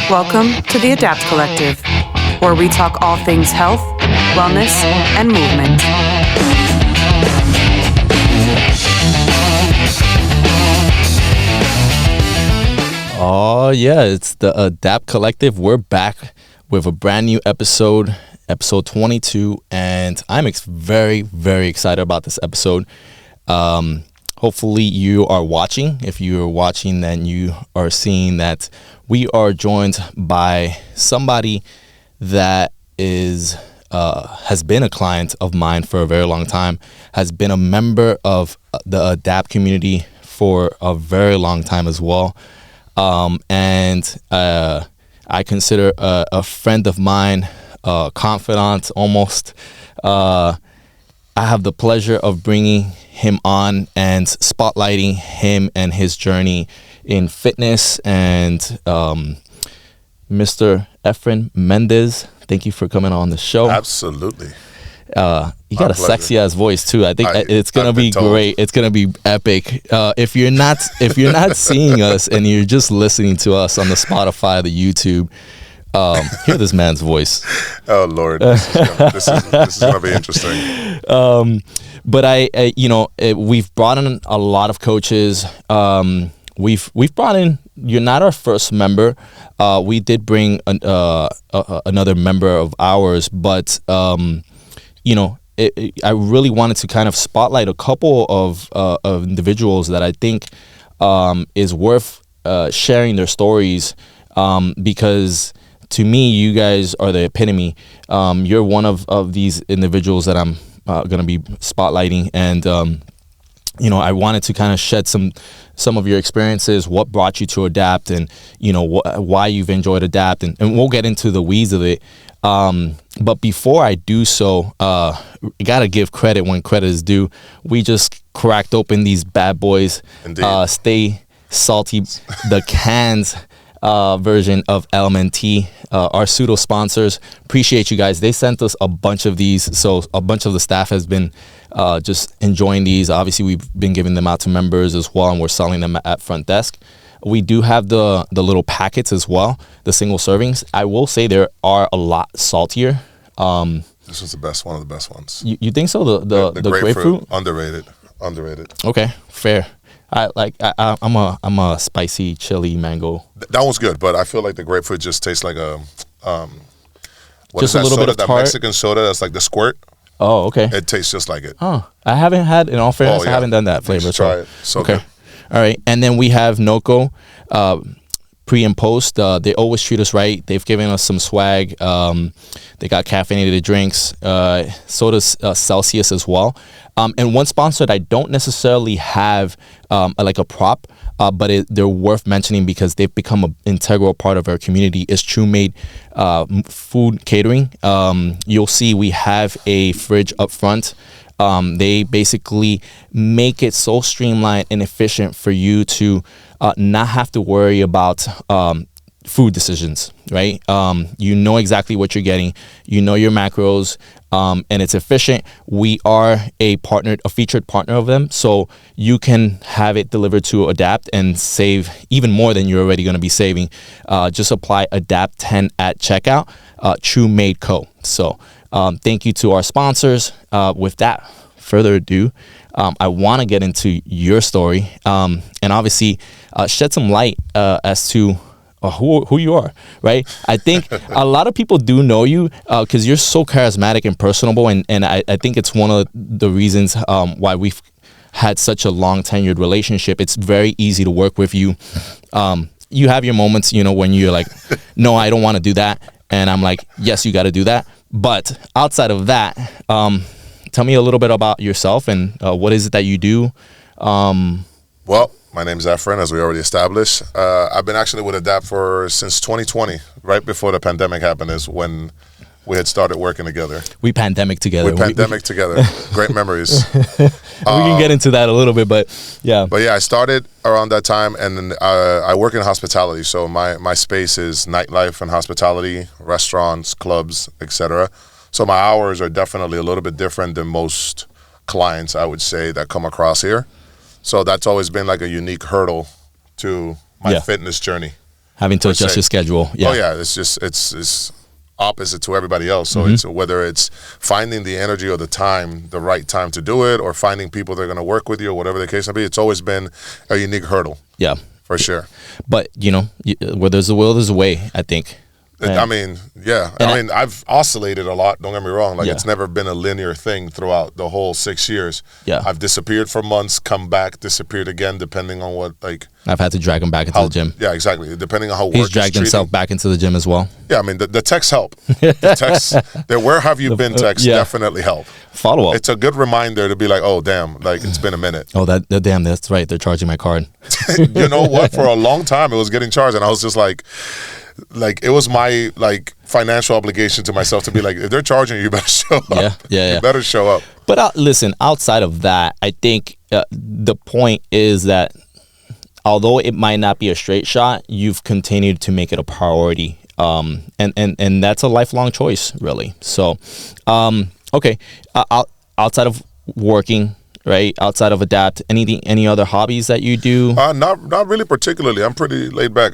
Welcome to the Adapt Collective, where we talk all things health, wellness, and movement. Oh, yeah, it's the Adapt Collective. We're back with a brand new episode 22, and I'm very, very excited about this episode. Hopefully you are watching. If you are watching, then you are seeing that we are joined by somebody that has been a client of mine for a very long time, has been a member of the Adapt community for a very long time as well. And I consider a friend of mine, confidant almost. I have the pleasure of bringing him on and spotlighting him and his journey in fitness. And Mr. Efrain Mendez, thank you for coming on the show. Absolutely. You got a sexy ass voice too. I think it's gonna be great. It's gonna be epic. If you're not seeing us and you're just listening to us on the Spotify, the YouTube, hear this man's voice. Oh Lord, this is gonna be interesting. But we've brought in a lot of coaches. We've brought in. You're not our first member. We did bring another member of ours, but I really wanted to kind of spotlight a couple of individuals that I think is worth sharing their stories, because to me, you guys are the epitome. You're one of these individuals that I'm going to be spotlighting, and I wanted to kind of shed some of your experiences, what brought you to Adapt, and why you've enjoyed Adapt, and we'll get into the weeds of it. But before I do so, you gotta give credit when credit is due. We just cracked open these bad boys. Indeed. Stay Salty, the cans version of LMNT, our pseudo sponsors. Appreciate you guys. They sent us a bunch of these, so a bunch of the staff has been just enjoying these. Obviously, we've been giving them out to members as well, and we're selling them at front desk. We do have the little packets as well, the single servings. I will say they are a lot saltier. This was the best, one of the best ones. You think so? The grapefruit? Underrated. Okay, fair. I'm a spicy chili mango. That one's good, but I feel like the grapefruit just tastes like a just a little bit of that tart. Mexican soda that's like the squirt. Oh, okay. It tastes just like it. Oh, I haven't had, in all fairness, I haven't done that flavor. Try it. So okay. Good. All right, and then we have Noco, pre and post. They always treat us right. They've given us some swag. They got caffeinated drinks. So does Celsius as well. And one sponsor that I don't necessarily have like a prop, but they're worth mentioning because they've become an integral part of our community is True Made Food Catering. You'll see we have a fridge up front. They basically make it so streamlined and efficient for you to not have to worry about food decisions, right? You know exactly what you're getting. You know your macros, and it's efficient. We are a featured partner of them, so you can have it delivered to Adapt and save even more than you're already going to be saving. Just apply Adapt 10 at checkout, True Made Co. So thank you to our sponsors. With that further ado, I want to get into your story, and obviously shed some light as to who you are, right? I think a lot of people do know you because you're so charismatic and personable, and I think it's one of the reasons why we've had such a long tenured relationship. It's very easy to work with you. You have your moments, when you're like, no, I don't want to do that, and I'm like, yes, you got to do that. But outside of that, tell me a little bit about yourself and what is it that you do? Well, my name is Efrain, as we already established. I've been actually with Adapt since 2020, right before the pandemic happened is when we had started working together. We pandemic together. Together. Great memories. We can get into that a little bit, but yeah. But yeah, I started around that time, and then I work in hospitality. So my space is nightlife and hospitality, restaurants, clubs, etc. So my hours are definitely a little bit different than most clients, I would say, that come across here. So that's always been like a unique hurdle to my Yeah. fitness journey. Having to adjust se. your schedule. Yeah. Oh yeah, it's just it's opposite to everybody else. So it's whether it's finding the energy or the time, the right time to do it, or finding people that are going to work with you, or whatever the case may be. It's always been a unique hurdle Yeah. for sure. But, where there's a will, there's a way, I think. I mean, yeah. And I mean, I've oscillated a lot. Don't get me wrong. Like, Yeah. it's never been a linear thing throughout the whole 6 years. Yeah. I've disappeared for months, come back, disappeared again, depending on what, like, I've had to drag him back into the gym. Yeah, exactly. Depending on how He's work dragged is himself treated. back into the gym as well. Yeah, I mean, the texts help. The texts, the where have you been texts yeah. definitely help. Follow up. It's a good reminder to be like, oh, damn, like, it's been a minute. Oh, damn, that's right. They're charging my card. You know what? For a long time, it was getting charged, and I was just like it was my like financial obligation to myself to be like, if they're charging you, you better show up. Yeah. You better show up. But listen, outside of that, I think the point is that although it might not be a straight shot, you've continued to make it a priority. And that's a lifelong choice, really. So, okay, outside of working, right? Outside of Adapt, any other hobbies that you do? Not really particularly. I'm pretty laid back.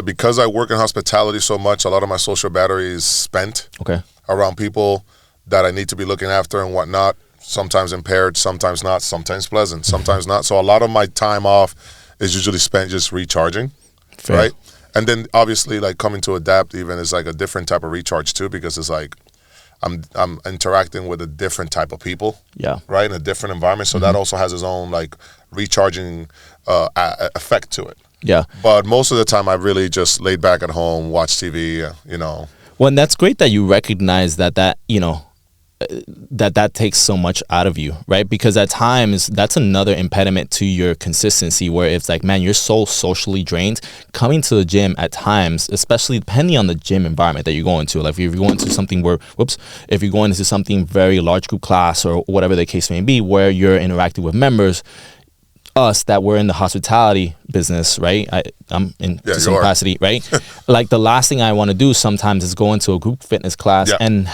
Because I work in hospitality so much, a lot of my social battery is spent Okay. around people that I need to be looking after and whatnot. Sometimes impaired, sometimes not, sometimes pleasant, sometimes not. So a lot of my time off is usually spent just recharging, Fair. right? And then obviously like coming to Adapt even is like a different type of recharge too, because it's like I'm interacting with a different type of people, Yeah. right, in a different environment. So that also has its own like recharging effect to it. Yeah. But most of the time, I really just laid back at home, watch TV, Well, and that's great that you recognize that that takes so much out of you, right? Because at times that's another impediment to your consistency, where it's like, man, you're so socially drained. Coming to the gym at times, especially depending on the gym environment that you're going to, like if you're going to something if you're going into something very large group class or whatever the case may be, where you're interacting with members, us that we're in the hospitality business, right? I'm in some capacity, right? Like the last thing I want to do sometimes is go into a group fitness class and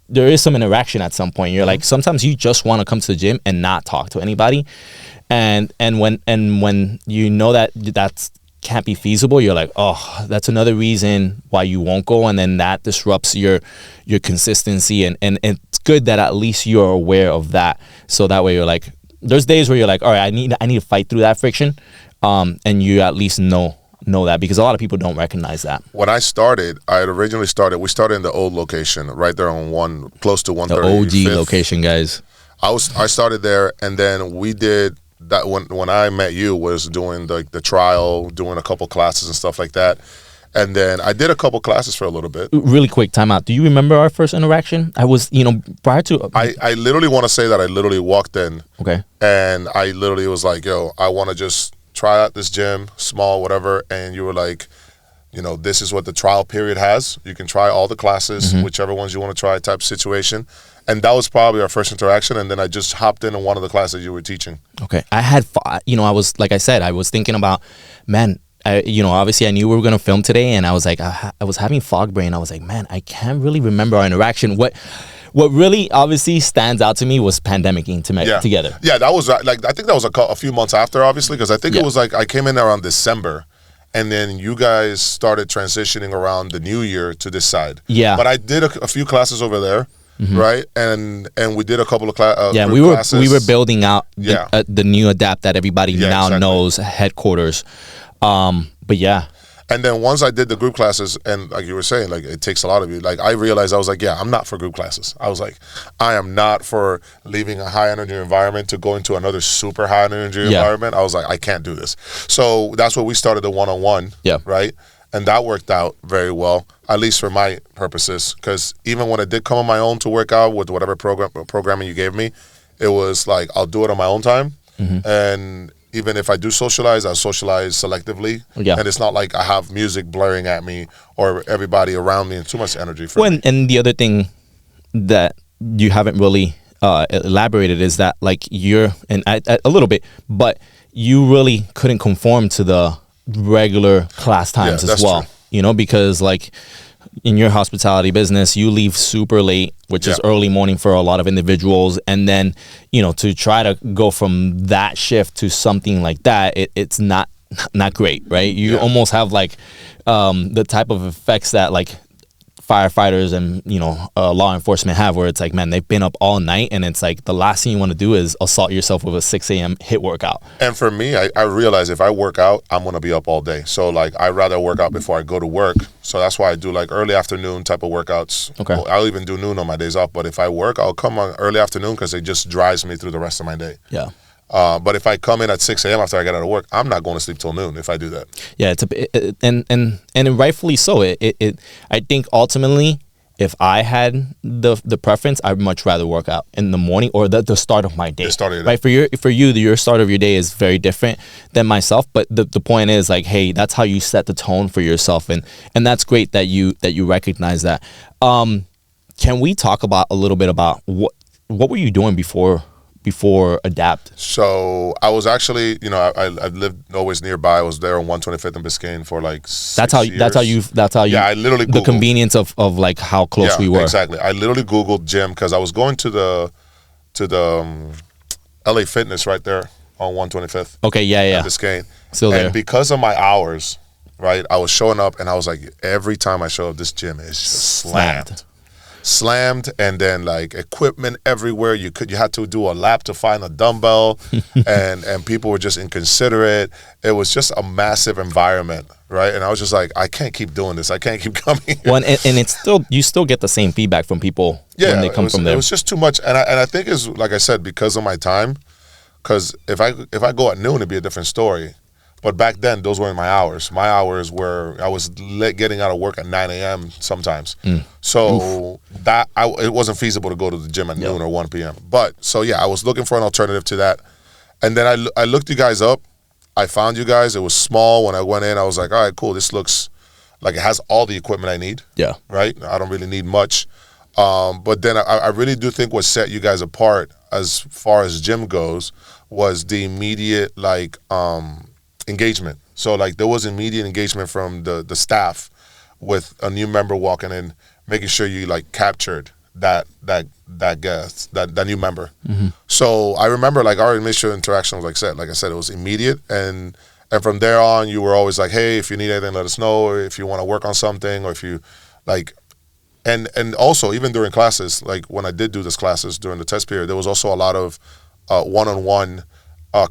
there is some interaction at some point. You're like, sometimes you just want to come to the gym and not talk to anybody. And when you know that can't be feasible, you're like, oh, that's another reason why you won't go. And then that disrupts your consistency. And it's good that at least you're aware of that. So that way you're like, there's days where you're like, all right, I need to fight through that friction. And you at least know that, because a lot of people don't recognize that. When I had originally started, we started in the old location right there on close to 135th. The OG location, guys. I started there, and then we did that when I met you was doing the trial, doing a couple classes and stuff like that. And then I did a couple classes for a little bit. Really quick, time out. Do you remember our first interaction? I was, prior to... I literally want to say that I literally walked in. Okay. And I literally was like, yo, I want to just try out this gym, small, whatever. And you were like, this is what the trial period has. You can try all the classes, whichever ones you want to try type situation. And that was probably our first interaction. And then I just hopped in on one of the classes you were teaching. Okay. I had, I was, like I said, I was thinking about, man, obviously I knew we were going to film today, and I was like, I was having fog brain. I was like, man, I can't really remember our interaction. What really obviously stands out to me was pandemicing together. Yeah, that was like, I think that was a few months after, obviously, because I think it was like, I came in around December, and then you guys started transitioning around the new year to this side. Yeah. But I did a few classes over there. Right, and we did a couple of classes. Yeah, we were building out the new Adapt that everybody now knows headquarters. But yeah. And then once I did the group classes, and like you were saying, like it takes a lot of you. Like I realized, I was like, yeah, I'm not for group classes. I was like, I am not for leaving a high energy environment to go into another super high energy environment. I was like, I can't do this. So that's where we started the one-on-one. Yeah. Right. And that worked out very well, at least for my purposes. Because even when I did come on my own to work out with whatever programming you gave me, it was like, I'll do it on my own time. And even if I do socialize, I socialize selectively. Yeah. And it's not like I have music blaring at me or everybody around me and too much energy for me. And the other thing that you haven't really elaborated is that, like, a little bit, but you really couldn't conform to the regular class times as well. True. Because like in your hospitality business, you leave super late, which is early morning for a lot of individuals. And then, to try to go from that shift to something like that, it's not great, right? You almost have like the type of effects that like firefighters and law enforcement have, where it's like, man, they've been up all night, and it's like the last thing you want to do is assault yourself with a 6 a.m. hit workout. And for me, I realize if I work out, I'm going to be up all day. So like I'd rather work out before I go to work. So that's why I do like early afternoon type of workouts. Okay. I'll even do noon on my days off. But if I work, I'll come on early afternoon because it just drives me through the rest of my day. Yeah. But if I come in at 6 a.m. after I get out of work, I'm not going to sleep till noon if I do that. Yeah, and rightfully so. I think ultimately, if I had the preference, I'd much rather work out in the morning or the start of my day. The start of your day. Right? For you, your start of your day is very different than myself. But the point is like, hey, that's how you set the tone for yourself, and that's great that you recognize that. Can we talk about a little bit about what were you doing before Adapt? So I was actually, I lived always nearby. I was there on 125th and Biscayne for like 6 years. That's how you. Yeah, I literally Googled. The convenience of like how close we were. Exactly. I literally Googled gym because I was going to the LA Fitness right there on 125th. Okay, yeah. Biscayne. Still there. And because of my hours, right, I was showing up and I was like, every time I show up, this gym is just slammed, and then like equipment everywhere. You had to do a lap to find a dumbbell, and people were just inconsiderate. It was just a massive environment, right? And I was just like, I can't keep doing this. I can't keep coming here. Well, and it's still, you still get the same feedback from people when they come from there. It was just too much, and I think it's like I said, because of my time. Because if I go at noon, it'd be a different story. But back then, those weren't my hours. My hours were, I was getting out of work at 9 a.m. sometimes. So it wasn't feasible to go to the gym at noon or 1 p.m. But, so yeah, I was looking for an alternative to that. And then I looked you guys up. I found you guys. It was small. When I went in, I was like, all right, cool. This looks like it has all the equipment I need. Yeah. Right? I don't really need much. But then I really do think what set you guys apart as far as gym goes was the immediate, like, engagement. So like there was immediate engagement from the staff with a new member walking in, making sure you like captured that guest, that new member. So I remember like our initial interaction was like I said, it was immediate, and from there on you were always like, hey, if you need anything, let us know, or if you want to work on something, or if you like, and also even during classes, like when I did do these classes during the test period, there was also a lot of one-on-one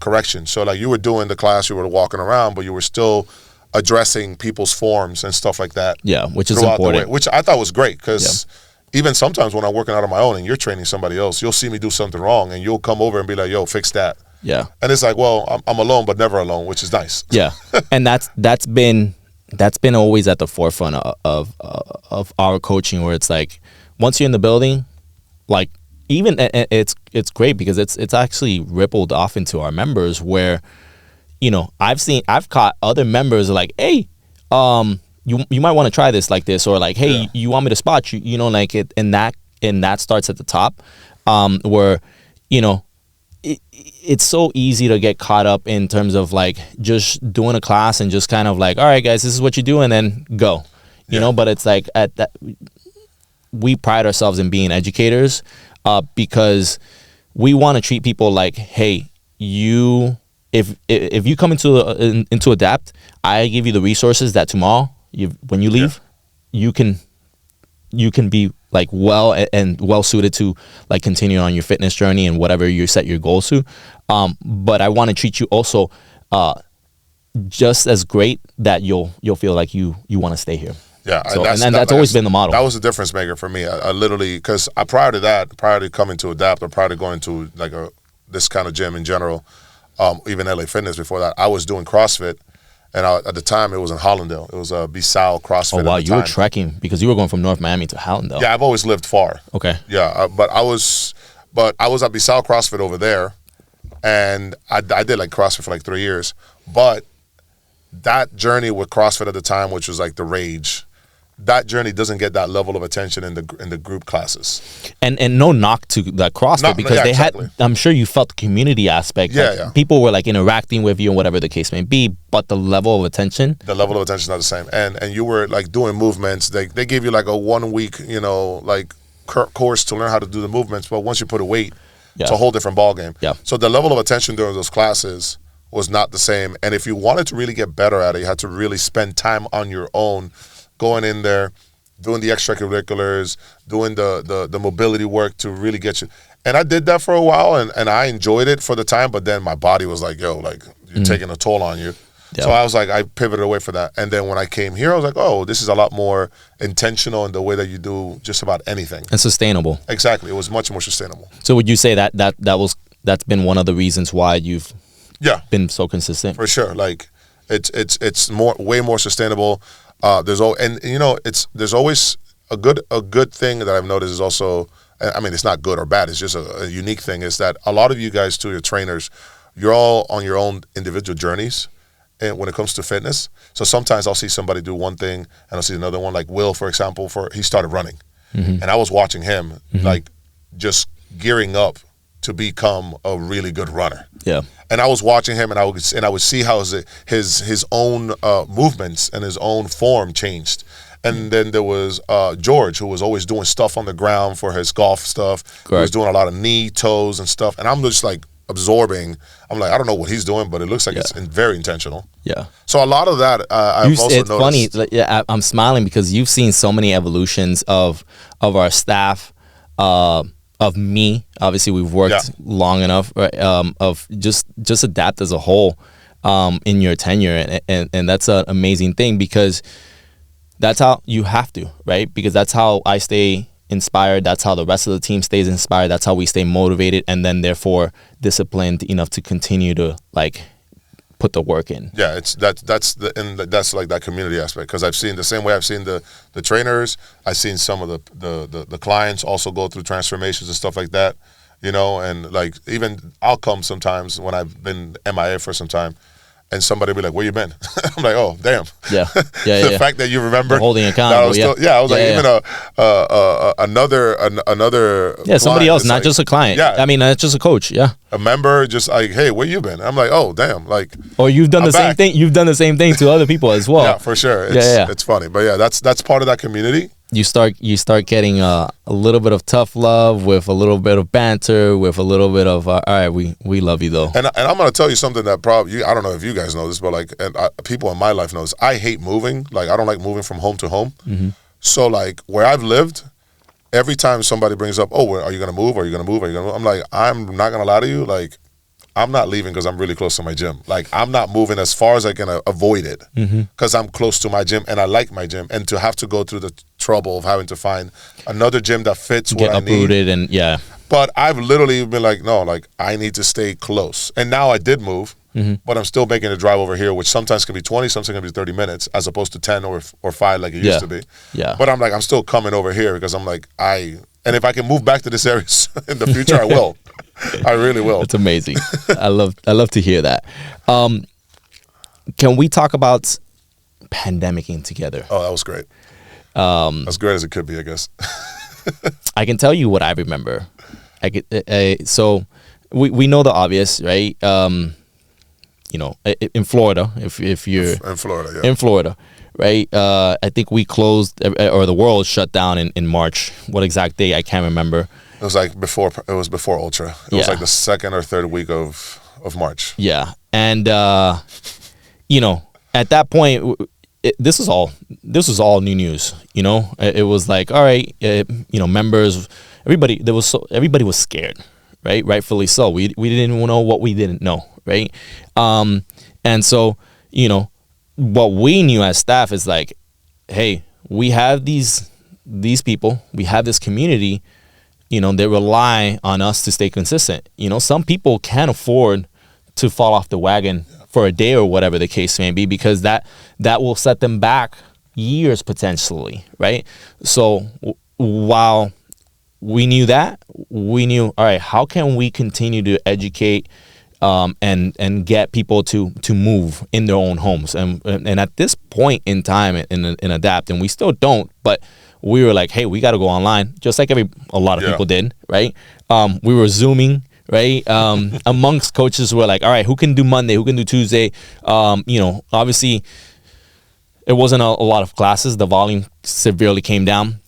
correction. So like you were doing the class, you were walking around, but you were still addressing people's forms and stuff like that. Yeah, which is important. Which I thought was great because even sometimes when I'm working out on my own and you're training somebody else, you'll see me do something wrong and you'll come over and be like, yo, fix that. Yeah. And it's like, well, I'm alone but never alone, which is nice. Yeah. And that's been always at the forefront of our coaching, where it's like once you're in the building, like even it's great because it's actually rippled off into our members where, I've caught other members like, hey, you might want to try this like this, or like, hey, you want me to spot you, like it, and that starts at the top, where, it's so easy to get caught up in terms of like just doing a class and just kind of like, all right, guys, this is what you do, and then go, you know. But it's like at that, we pride ourselves in being educators. Because we want to treat people like, hey, if you come into Adapt, I give you the resources that tomorrow, when you leave, you can be like well suited to like continue on your fitness journey and whatever you set your goals to. But I want to treat you also just as great that you'll feel like you want to stay here. Yeah, so, that's always been the model. That was a difference maker for me. I literally, because prior to coming to Adapt, or prior to going to like this kind of gym in general, even LA Fitness before that, I was doing CrossFit, and at the time it was in Hollandale. It was a Bisal CrossFit. Oh wow, you were trekking because you were going from North Miami to Hollandale. Yeah, I've always lived far. Okay. Yeah, but I was at Bisal CrossFit over there, and I did like CrossFit for like 3 years, but that journey with CrossFit at the time, which was like the rage. that journey doesn't get that level of attention in the group classes. And no knock to the CrossFit because they exactly. had. I'm sure you felt the community aspect. Yeah, like yeah. People were like interacting with you and whatever the case may be, but the level of attention. The level of attention is not the same, and you were like doing movements. They gave you like a 1 week, like course to learn how to do the movements. But once you put a weight, it's a whole different ball game. Yeah. So the level of attention during those classes was not the same. And if you wanted to really get better at it, you had to really spend time on your own, going in there, doing the extracurriculars, doing the mobility work to really get you. And I did that for a while, and I enjoyed it for the time, but then my body was like, yo, like, you're taking a toll on you. Yeah. So I was like, I pivoted away from that. And then when I came here, I was like, oh, this is a lot more intentional in the way that you do just about anything. And sustainable. Exactly. It was much more sustainable. So would you say that's been one of the reasons why you've been so consistent? For sure. Like, it's way more sustainable. There's always a good thing that I've noticed is also, I mean, it's not good or bad. It's just a unique thing is that a lot of you guys too, your trainers, you're all on your own individual journeys. And when it comes to fitness, so sometimes I'll see somebody do one thing and I'll see another one. Like Will, for example, he started running, and I was watching him like just gearing up to become a really good runner. Yeah. And I was watching him, and I would see how his own movements and his own form changed. And then there was George, who was always doing stuff on the ground for his golf stuff. Correct. He was doing a lot of knee, toes, and stuff. And I'm just like absorbing. I'm like, I don't know what he's doing, but it looks like it's very intentional. Yeah. So a lot of that I've also it's noticed. Funny. Yeah, I'm smiling because you've seen so many evolutions of our staff. Of me, obviously we've worked long enough, right? Of just adapt as a whole in your tenure, and that's an amazing thing because that's how you have to, right? Because that's how I stay inspired. That's how the rest of the team stays inspired. That's how we stay motivated, and then therefore disciplined enough to continue to like put the work in. Yeah, that's like that community aspect because I've seen the same way I've seen the trainers. I've seen some of the clients also go through transformations and stuff like that, and like even I'll come sometimes when I've been MIA for some time. And somebody will be like, "Where you been?" I'm like, "Oh, damn." Yeah. The fact that you remember holding accountable. I was like, even another. Yeah, somebody else, not just a client. Yeah, I mean, not just a coach. Yeah, a member, just like, "Hey, where you been?" I'm like, "Oh, damn!" Like, or you've done the same thing. You've done the same thing to other people as well. Yeah, for sure. It's funny, but yeah, that's part of that community. You start getting a little bit of tough love with a little bit of banter, with a little bit of all right, we love you though. And I'm gonna tell you something that probably I don't know if you guys know this, but like people in my life know this. I hate moving. Like I don't like moving from home to home. Mm-hmm. So like where I've lived, every time somebody brings up, oh, are you gonna move? Are you gonna move? Are you gonna move? I'm like, I'm not gonna lie to you, like. I'm not leaving because I'm really close to my gym. Like, I'm not moving as far as I can avoid it because I'm close to my gym and I like my gym. And to have to go through the trouble of having to find another gym that fits what I need. Get uprooted and, yeah. But I've literally been like, no, like, I need to stay close. And now I did move, but I'm still making a drive over here, which sometimes can be 20, sometimes can be 30 minutes, as opposed to 10 or 5 like it used to be. Yeah. But I'm like, I'm still coming over here because I'm like, and if I can move back to this area in the future, I will. I really will. It's amazing. I love to hear that. Can we talk about pandemicing together? Oh, that was great. As great as it could be, I guess. I can tell you what I remember. So we know the obvious, right? In Florida, if you're in Florida, in Florida, right? I think we closed or the world shut down in March. What exact day? I can't remember. It was like before Ultra. It was like the second or third week of March. Yeah, and at that point, this was all new news. It was like, all right, members, everybody was scared, right? Rightfully so. We didn't know what we didn't know, right? And so what we knew as staff is like, hey, we have these people, we have this community. They rely on us to stay consistent. Some people can't afford to fall off the wagon for a day or whatever the case may be because that will set them back years potentially, right? So while we knew that, we knew, all right, how can we continue to educate and get people to move in their own homes. And at this point in time in Adapt, and we still don't, but we were like, hey, we got to go online, just like a lot of people did, right? We were Zooming, right? Amongst coaches, we're like, all right, who can do Monday? Who can do Tuesday? Obviously, it wasn't a lot of classes. The volume severely came down.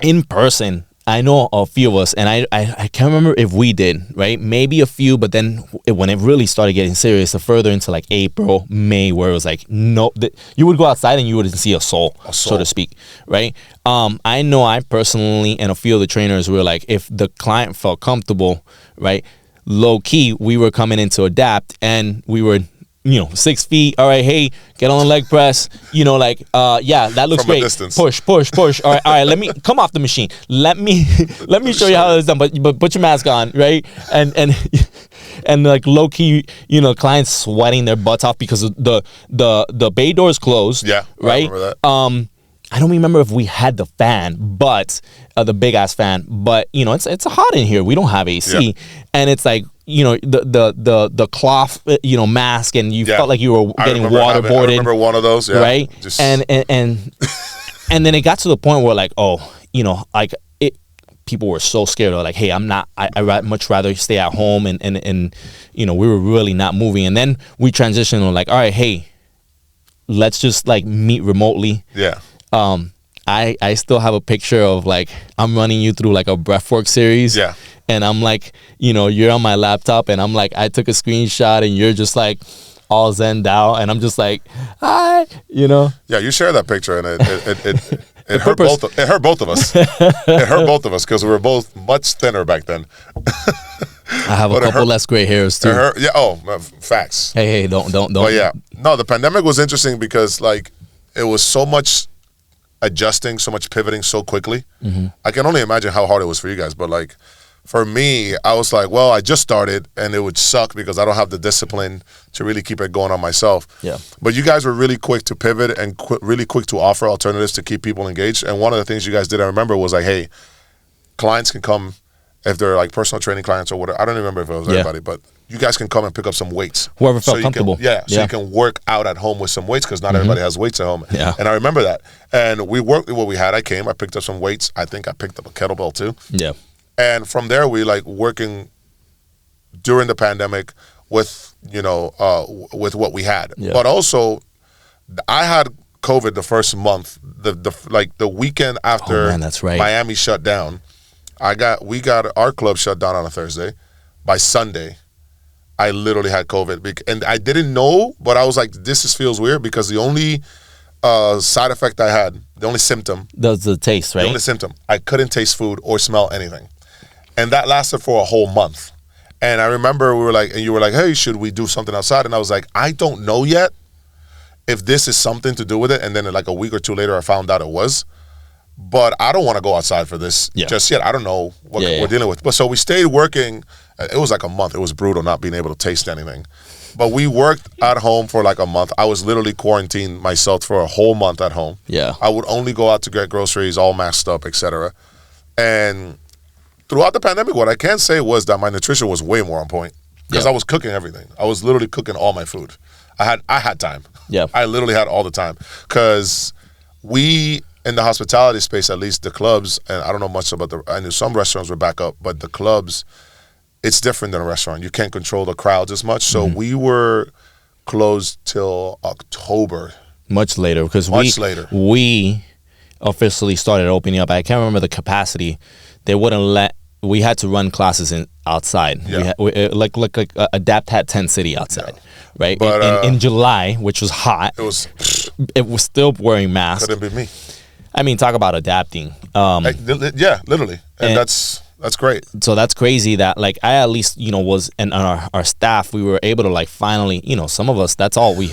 In person, I know a few of us, and I can't remember if we did, right? Maybe a few, but then when it really started getting serious, further into like April, May, where it was like, no, you would go outside and you wouldn't see a soul, so to speak, right? I know I personally and a few of the trainers were like, if the client felt comfortable, right, low key, we were coming into Adapt and we were 6 feet. All right, hey, get on the leg press. Yeah, that looks From a great. distance. Push. All right. Let me come off the machine. Let me show you how it's done. But put your mask on, right? And like low key, clients sweating their butts off because of the bay doors closed. Yeah, right. I remember that. I don't remember if we had the fan, but the big ass fan. But it's hot in here. We don't have AC, and it's like. The cloth, mask, and you felt like you were getting waterboarded. I remember one of those, right? And and then it got to the point where like, people were so scared. They're like, hey, I'd much rather stay at home, and we were really not moving. And then we transitioned. We're like, all right, hey, let's just like meet remotely. Yeah. I still have a picture of like I'm running you through like a breathwork series. Yeah. And I'm like, you're on my laptop, and I'm like, I took a screenshot, and you're just like all zened out, and I'm just like, hi, Yeah, you shared that picture, and it hurt both. It hurt both of us. It hurt both of us because we were both much thinner back then. I have a couple less gray hairs too. Yeah. Oh, facts. Hey, don't. But yeah, no, the pandemic was interesting because like it was so much adjusting, so much pivoting so quickly. Mm-hmm. I can only imagine how hard it was for you guys, but like. For me, I was like, well, I just started, and it would suck because I don't have the discipline to really keep it going on myself. Yeah. But you guys were really quick to pivot and really quick to offer alternatives to keep people engaged. And one of the things you guys did, I remember, was like, hey, clients can come if they're like personal training clients or whatever. I don't remember if it was everybody, but you guys can come and pick up some weights. Whoever felt comfortable. So you can work out at home with some weights because not everybody has weights at home. Yeah. And I remember that. And we worked with what we had. I picked up some weights. I think I picked up a kettlebell too. Yeah. And from there, we like working during the pandemic with with what we had. Yeah. But also, I had COVID the first month. The weekend after that's right. Miami shut down, we got our club shut down on a Thursday. By Sunday, I literally had COVID, and I didn't know, but I was like, this feels weird because the only side effect I had, the only symptom, the taste, right? The only symptom, I couldn't taste food or smell anything. And that lasted for a whole month. And I remember you were like, hey, should we do something outside? And I was like, I don't know yet if this is something to do with it. And then like a week or two later, I found out it was. But I don't want to go outside for this just yet. I don't know what we're dealing with. But so we stayed working. It was like a month. It was brutal not being able to taste anything. But we worked at home for like a month. I was literally quarantined myself for a whole month at home. Yeah. I would only go out to get groceries, all masked up, etc. And throughout the pandemic, what I can say was that my nutrition was way more on point because I was cooking everything. I was literally cooking all my food. I had time. Yeah, I literally had all the time because we in the hospitality space, at least the clubs, and I don't know much about I knew some restaurants were back up, but the clubs, it's different than a restaurant. You can't control the crowds as much. So we were closed till October. Much later because we officially started opening up. I can't remember the capacity. They wouldn't we had to run classes outside. Yeah. Like Adapt had Tent City outside, right? But, in July, which was hot, it was still wearing masks. Couldn't be me. I mean, talk about adapting. Yeah, literally, and that's great. So that's crazy that like I at least was, and our staff, we were able to like finally, some of us, that's all we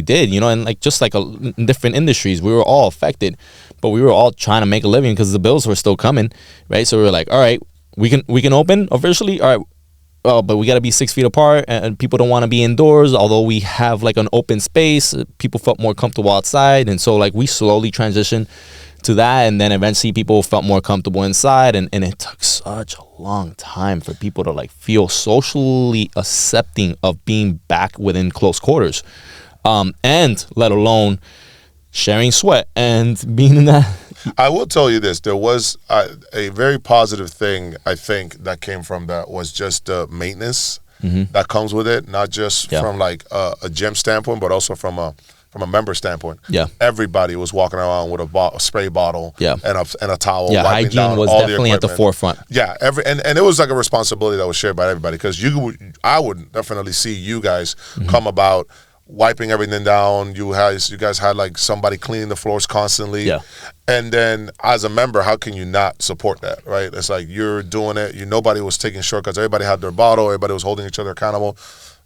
did, and like just like in different industries, we were all affected, but we were all trying to make a living because the bills were still coming, right? So we were like, all right, we can open officially. All right, but we got to be 6 feet apart, and people don't want to be indoors. Although we have like an open space, people felt more comfortable outside, and so like we slowly transitioned to that, and then eventually people felt more comfortable inside, and it took such a long time for people to like feel socially accepting of being back within close quarters, and let alone sharing sweat and being in that. I will tell you this. There was a very positive thing, I think, that came from that was just the maintenance that comes with it, not just from like a gym standpoint, but also from a member standpoint. Yeah. Everybody was walking around with a spray bottle and a towel. Yeah, wiping hygiene down was all the definitely at the equipment. forefront. Yeah, and it was like a responsibility that was shared by everybody, because I would definitely see you guys come about wiping everything down. You guys had like somebody cleaning the floors constantly. Yeah. And then as a member, how can you not support that, right? It's like you're doing it. Nobody was taking shortcuts. Everybody had their bottle. Everybody was holding each other accountable.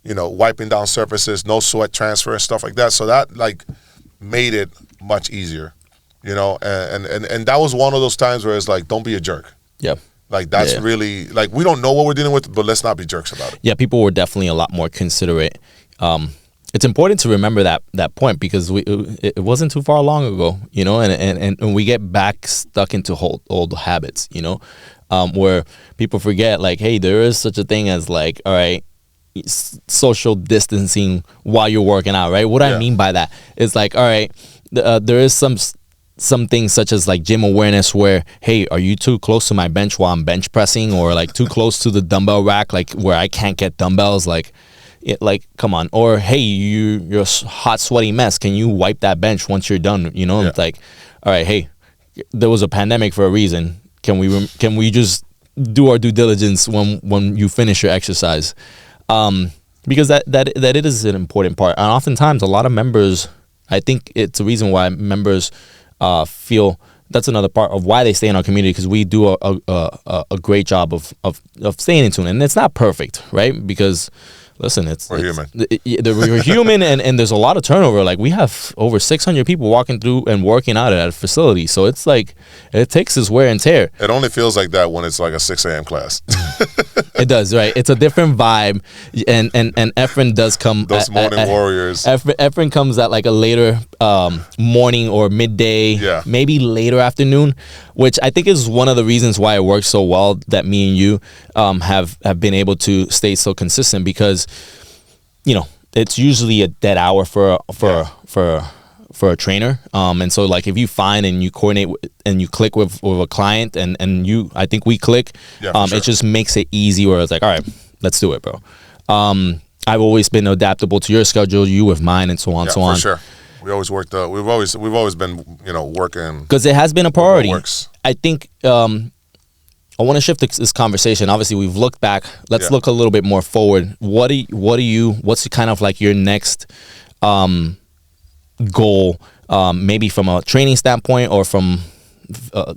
Wiping down surfaces, no sweat transfer and stuff like that. So that like made it much easier, and that was one of those times where it's like, don't be a jerk. Yeah. Like that's really like, we don't know what we're dealing with, but let's not be jerks about it. Yeah, people were definitely a lot more considerate. It's important to remember that point, because it wasn't too far long ago, and we get back stuck into old habits, where people forget like, hey, there is such a thing as like, all right, social distancing while you're working out, right? What I mean by that is like, all right, there is some things such as like gym awareness where, hey, are you too close to my bench while I'm bench pressing, or like too close to the dumbbell rack, like where I can't get dumbbells, like come on. Or hey, you're a hot sweaty mess, can you wipe that bench once you're done? It's like, all right, hey, there was a pandemic for a reason. Can we just do our due diligence when you finish your exercise? Because that it is an important part. And oftentimes a lot of members, I think it's a reason why members feel that's another part of why they stay in our community, because we do a great job of staying in tune. And it's not perfect, right? Because listen, we're human. We're human, and there's a lot of turnover. Like we have over 600 people walking through and working out at a facility. So it's like it takes its wear and tear. It only feels like that when it's like a 6 a.m. class. It does, right? It's a different vibe, and Efrain does come. Those morning warriors. Efrain comes at like a later morning or midday, maybe later afternoon, which I think is one of the reasons why it works so well that me and you have been able to stay so consistent, because it's usually a dead hour for a trainer, and so like if you find and you coordinate and you click with a client and I think we click, sure. It just makes it easy where it's like, all right, let's do it, bro. I've always been adaptable to your schedule, you with mine, and so on, so on. For sure. We always worked. We've always been working, because it has been a priority. I think I want to shift this conversation. Obviously, we've looked back. Let's look a little bit more forward. What's kind of like your next goal, maybe from a training standpoint or from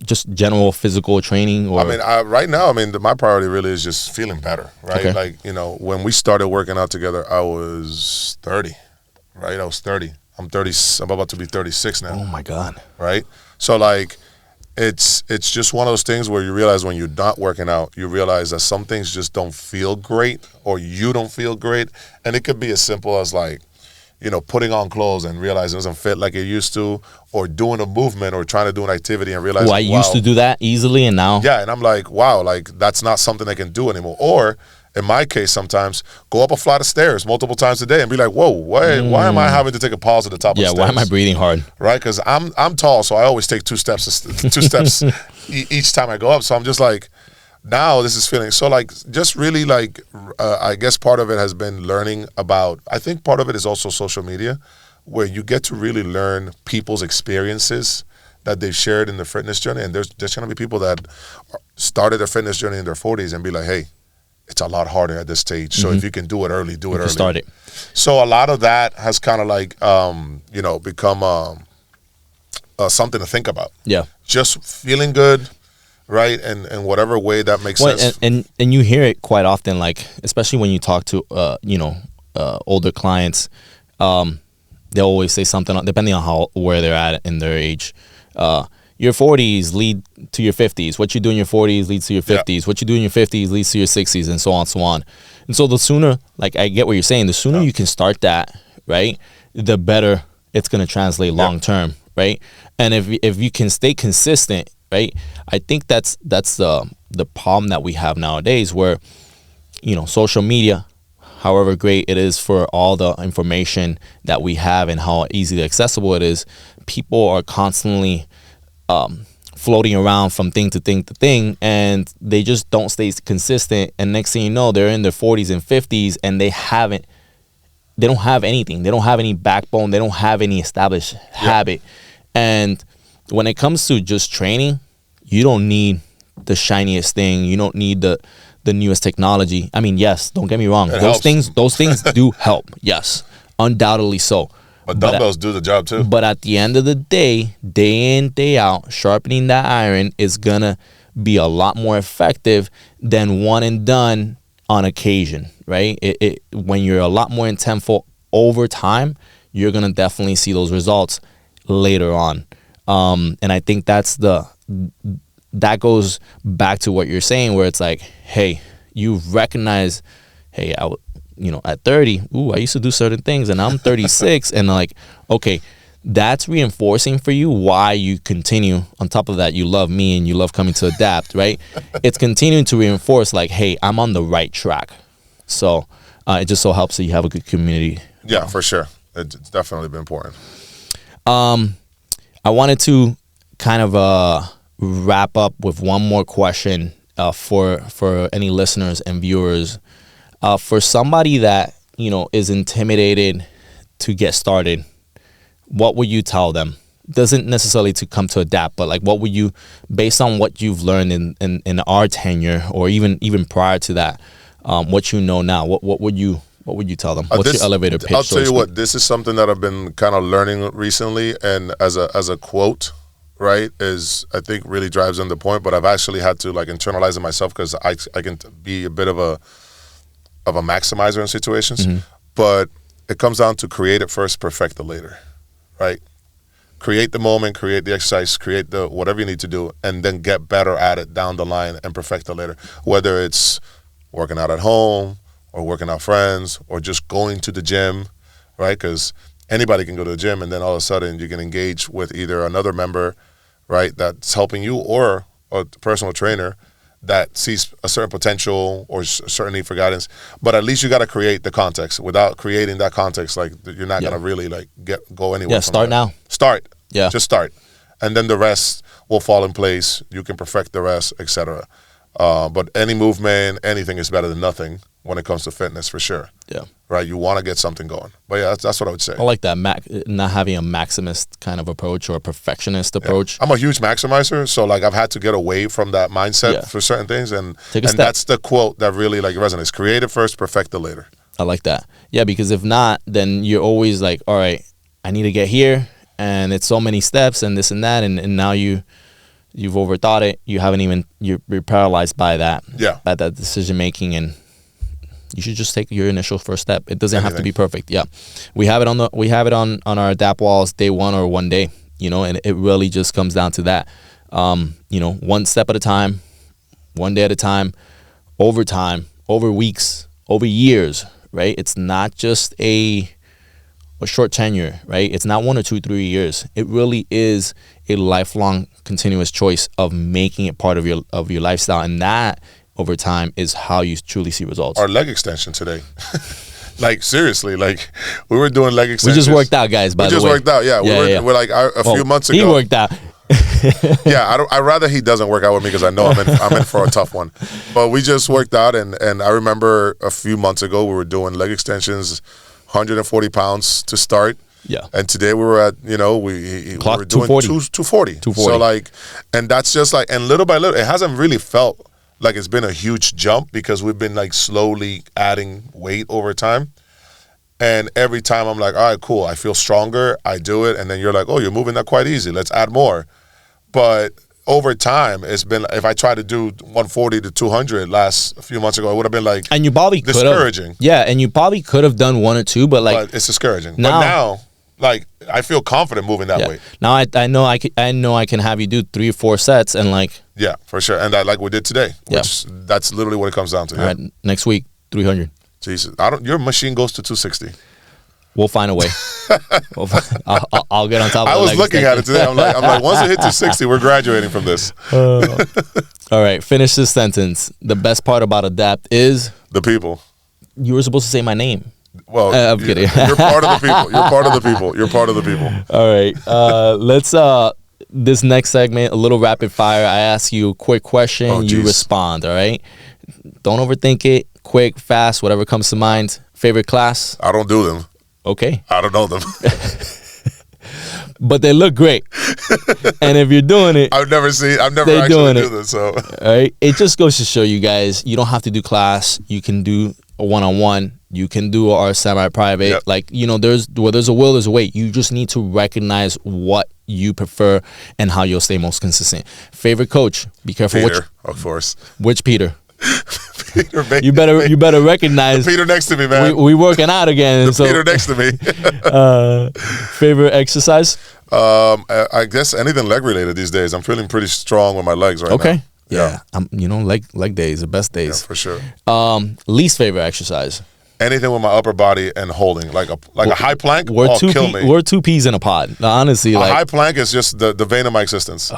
just general physical training? Or right now, my priority really is just feeling better, right? Okay. Like, when we started working out together, I was 30, right? I was 30. I'm 30. I'm about to be 36 now. Oh my God. Right? So like, it's just one of those things where you realize when you're not working out, you realize that some things just don't feel great, or you don't feel great. And it could be as simple as like, putting on clothes and realizing it doesn't fit like it used to, or doing a movement or trying to do an activity and realizing, I used to do that easily, and now? Yeah, and I'm like, wow, like that's not something I can do anymore. Or in my case, sometimes go up a flight of stairs multiple times a day and be like, whoa, why am I having to take a pause at the top of the stairs? Yeah, why am I breathing hard? Right, because I'm tall, so I always take two steps each time I go up. So I'm just like, now this is feeling so like, just really like, I guess part of it has been learning about, I think part of it is also social media, where you get to really learn people's experiences that they've shared in their fitness journey. And there's going to be people that started their fitness journey in their 40s and be like, hey, it's a lot harder at this stage. So if you can do it early, do it early. Start it. So a lot of that has kind of like, become something to think about. Yeah. Just feeling good, right? And whatever way that makes sense. And you hear it quite often, like, especially when you talk to, older clients, they always say something, depending on where they're at in their age, your 40s lead to your 50s. What you do in your 40s leads to your 50s. What you do in your 50s leads to your 60s, and so on, so on. And so the sooner, like, I get what you're saying, the sooner you can start that, right, the better it's going to translate long term, right? And if you can stay consistent, right, I think that's the problem that we have nowadays, where, you know, social media, however great it is for all the information that we have and how easily accessible it is, people are constantly floating around from thing to thing to thing, and they just don't stay consistent. And next thing you know, they're in their 40s and 50s, and they don't have anything. They don't have any backbone. They don't have any established habit. And when it comes to just training, you don't need the shiniest thing. You don't need the newest technology. I mean, yes, don't get me wrong. Those things do help. Yes, undoubtedly so. But dumbbells do the job too. But at the end of the day in, day out, sharpening that iron is gonna be a lot more effective than one and done on occasion, right? When you're a lot more intentful over time, you're gonna definitely see those results later on. And I think that goes back to what you're saying, where it's like, hey, you recognize, hey, at 30, I used to do certain things, and I'm 36, and like, okay, that's reinforcing for you why you continue. On top of that, you love me and you love coming to adapt, right? It's continuing to reinforce, like, hey, I'm on the right track. So it just so helps that you have a good community. Yeah, for sure. It's definitely been important. I wanted to kind of wrap up with one more question for any listeners and viewers. For somebody that, is intimidated to get started, what would you tell them? Doesn't necessarily to come to adapt, but like, what would you, based on what you've learned in our tenure, or even prior to that, what you know now, what would you tell them? What's your elevator pitch? I'll tell you what, this is something that I've been kind of learning recently, and as a quote, right, is, I think, really drives in the point, but I've actually had to like internalize it myself, because I can be a bit of a maximizer in situations. Mm-hmm. But it comes down to create it first, perfect it later, right? Create the moment, create the exercise, create the whatever you need to do, and then get better at it down the line and perfect it later. Whether it's working out at home, or working out friends, or just going to the gym, right? Because anybody can go to the gym, and then all of a sudden you can engage with either another member, right, that's helping you, or a personal trainer that sees a certain potential or certain need for guidance. But at least you got to create the context. Without creating that context, like, you're not gonna really like go anywhere. Yeah, start now. Start. Yeah, just start, and then the rest will fall in place. You can perfect the rest, etc. But any movement, anything is better than nothing when it comes to fitness, for sure. Yeah. Right. You want to get something going. But yeah, that's what I would say. I like that. Not having a maximist kind of approach or a perfectionist approach. Yeah. I'm a huge maximizer, so like I've had to get away from that mindset for certain things, and that's the quote that really like resonates. Create it first, perfect it later. I like that. Yeah, because if not, then you're always like, all right, I need to get here, and it's so many steps and this and that, and now you've overthought it. You haven't even, you're paralyzed by that. Yeah. By that decision making, and you should just take your initial first step. It doesn't have to be perfect. Yeah, we have it on our adapt walls, day one or one day. And it really just comes down to that. One step at a time, one day at a time, over time, over weeks, over years. Right? It's not just a short tenure. Right? It's not 1 or 2, 3 years. It really is a lifelong, continuous choice of making it part of your lifestyle, and that, over time, is how you truly see results. Our leg extension today. Like, seriously, like, we were doing leg extensions. We just worked out, guys, by the way. We just worked out, yeah. We're like, a few months ago. He worked out. Yeah, I'd rather he doesn't work out with me, because I know I'm in for a tough one. But we just worked out, and I remember a few months ago we were doing leg extensions, 140 pounds to start. Yeah. And today we were at, we were doing 240. So like, and that's just like, and little by little, it hasn't really felt like it's been a huge jump, because we've been like slowly adding weight over time. And every time I'm like, all right, cool, I feel stronger, I do it. And then you're like, oh, you're moving that quite easy, let's add more. But over time, it's been, if I tried to do 140 to 200 a few months ago, it would have been like, and you probably discouraging. Yeah, and you probably could have done 1 or 2, but like, it's discouraging. Now, but now Like, I feel confident moving that way. Now I know I can have you do 3 or 4 sets and like. Yeah, for sure. And like we did today. Which that's literally what it comes down to. All right, next week 300. Jesus, your machine goes to 260. We'll find a way. I'll get on top of it. I was looking at it today. I'm like, once it hits 260, we're graduating from this. All right, finish this sentence. The best part about Adapt is the people. You were supposed to say my name. Well, I'm kidding. You're part of the people. You're part of the people. You're part of the people. All right. Let's this next segment, a little rapid fire. I ask you a quick question, you respond, all right? Don't overthink it. Quick, fast, whatever comes to mind. Favorite class? I don't do them. Okay. I don't know them. But they look great. And if you're doing it, I've never actually do this. So, all right. It just goes to show you guys, you don't have to do class. You can do a one-on-one. You can do our semi-private. Yep. Like, there's a will, there's a way. You just need to recognize what you prefer and how you'll stay most consistent. Favorite coach? Be careful. Peter, of course. Which Peter? Peter, baby. You better recognize. The Peter next to me, man. We working out again. The Peter next to me. Favorite exercise? I guess anything leg related these days. I'm feeling pretty strong with my legs right now. Okay. Yeah. Leg days, the best days. Yeah, for sure. Least favorite exercise? Anything with my upper body and holding, like a high plank. Kill me. We're 2 peas in a pod. Honestly, a high plank is just the vein of my existence.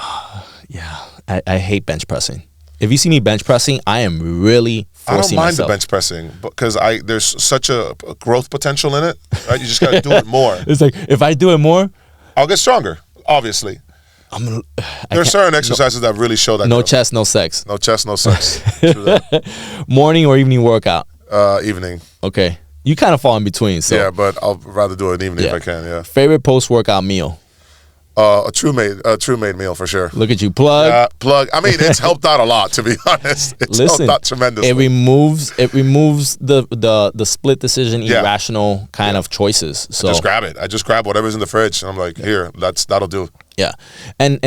Yeah, I hate bench pressing. If you see me bench pressing, I am really forcing myself. I don't mind the bench pressing because there's such a growth potential in it. Right? You just got to do it more. It's like if I do it more, I'll get stronger. Obviously, there are certain exercises that really show that. No chest, no sex. No chest, no sex. Morning or evening workout? Evening. Okay, you kind of fall in between. So yeah, but I'll rather do it evening if I can. Yeah. Favorite post-workout meal? A true made meal for sure. Look at you, plug. Plug. I mean, it's helped out a lot, to be honest. It's helped out tremendously. It removes the split decision, irrational kind of choices. So I just grab whatever's in the fridge, and I'm like, here, that'll do. Yeah, and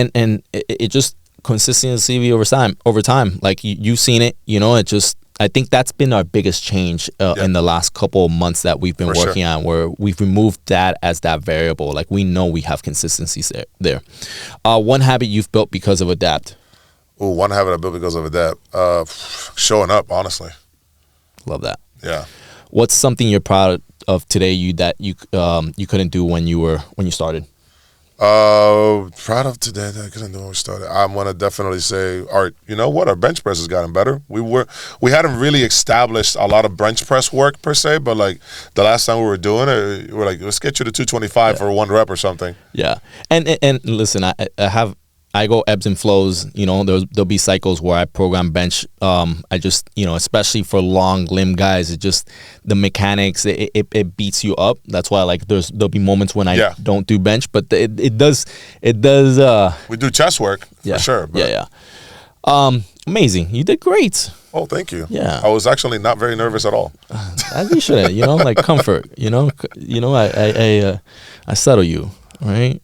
it just consistency over time. Like you've seen it, it just. I think that's been our biggest change in the last couple of months that we've been working on, where we've removed that as that variable. Like we know we have consistencies there. One habit you've built because of Adapt? One habit I built because of Adapt. Showing up, honestly. Love that. Yeah. What's something you're proud of today that you couldn't do when you started? Proud of today that I couldn't do when we started. I'm gonna definitely say, Art. You know what? Our bench press has gotten better. We hadn't really established a lot of bench press work per se, but like the last time we were doing it, we were like, let's get you to 225 for 1 rep or something. Yeah, and listen, I go ebbs and flows. There'll be cycles where I program bench. I just, especially for long limb guys, it just the mechanics it beats you up. That's why there'll be moments when I don't do bench, but it does. We do chest work for sure. But. Yeah. Amazing. You did great. Oh, thank you. Yeah. I was actually not very nervous at all. As you should, like comfort. I settle you, right?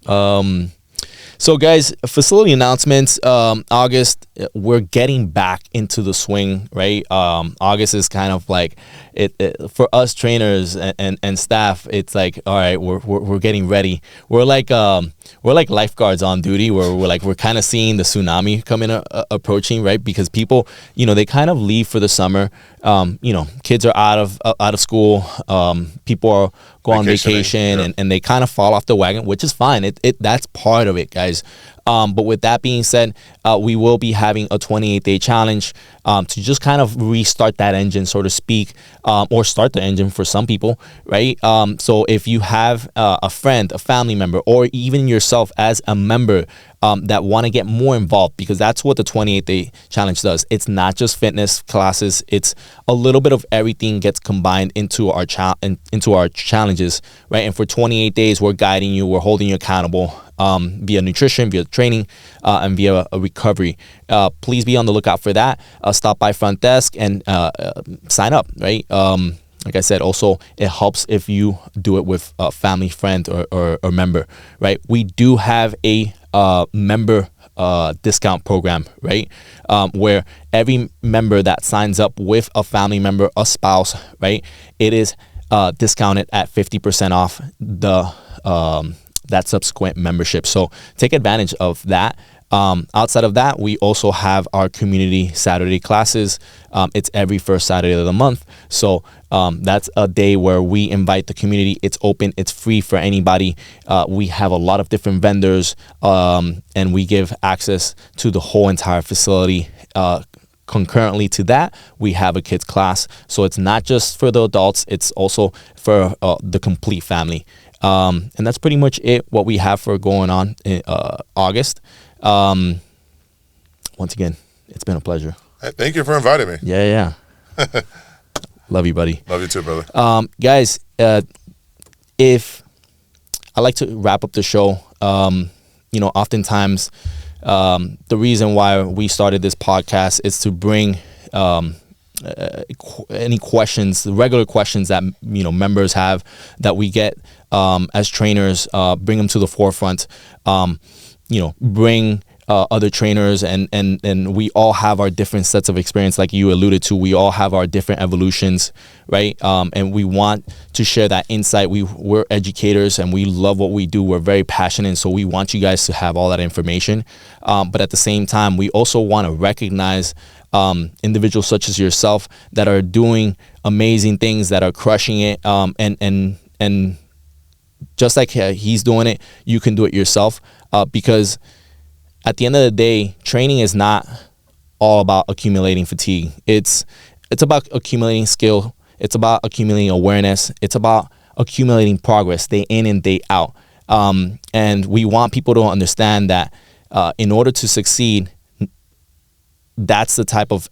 So, guys, facility announcements. August, we're getting back into the swing, right? August is kind of like it for us trainers and staff. It's like, all right, we're getting ready. We're like lifeguards on duty, where we're kind of seeing the tsunami coming approaching, right? Because people, they kind of leave for the summer. Kids are out of school. People are go on vacation and they kind of fall off the wagon, which is fine. That's part of it, guys. But with that being said, we will be having a 28-day challenge to just kind of restart that engine, so to speak, or start the engine for some people, right? So if you have a friend, a family member, or even yourself as a member that want to get more involved, because that's what the 28-day challenge does. It's not just fitness classes. It's a little bit of everything gets combined into our challenges, right? And for 28 days, we're guiding you, we're holding you accountable via nutrition, via training, and via a recovery. Please be on the lookout for that. Stop by front desk and sign up, right? Like I said, also, it helps if you do it with a family, friend, or member, right? We do have a member discount program, right? Where every member that signs up with a family member, a spouse, right? It is discounted at 50% off the that subsequent membership. So take advantage of that. Outside of that, we also have our community Saturday classes. It's every first Saturday of the month. So that's a day where we invite the community. It's open. It's free for anybody. We have a lot of different vendors, and we give access to the whole entire facility. Concurrently to that, we have a kids class. So it's not just for the adults. It's also for the complete family. And that's pretty much it, what we have for going on in August. Once again, it's been a pleasure. Hey, thank you for inviting me. Yeah. Love you, buddy. Love you too, brother. Guys, if I like to wrap up the show, oftentimes the reason why we started this podcast is to bring any questions, the regular questions that members have that we get as trainers, bring them to the forefront. Bring other trainers, and we all have our different sets of experience, like you alluded to. We all have our different evolutions, right? And we want to share that insight. We're educators, and we love what we do. We're very passionate, and so we want you guys to have all that information. But at the same time, we also want to recognize individuals such as yourself that are doing amazing things, that are crushing it, and just like he's doing it, you can do it yourself, because at the end of the day, training is not all about accumulating fatigue. It's about accumulating skill. It's about accumulating awareness. It's about accumulating progress day in and day out. And we want people to understand that in order to succeed, that's the type of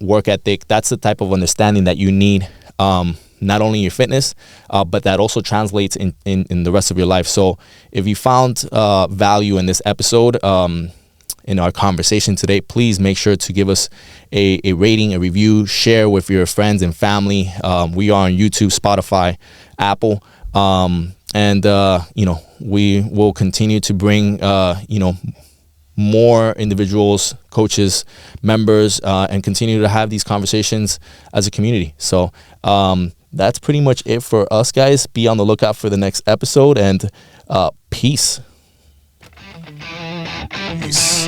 work ethic, that's the type of understanding that you need, not only your fitness, but that also translates in the rest of your life. So if you found value in this episode, in our conversation today, please make sure to give us a rating, a review, share with your friends and family. We are on YouTube, Spotify, Apple, and we will continue to bring more individuals, coaches, members, and continue to have these conversations as a community. So that's pretty much it for us, guys. Be on the lookout for the next episode, and peace. Peace.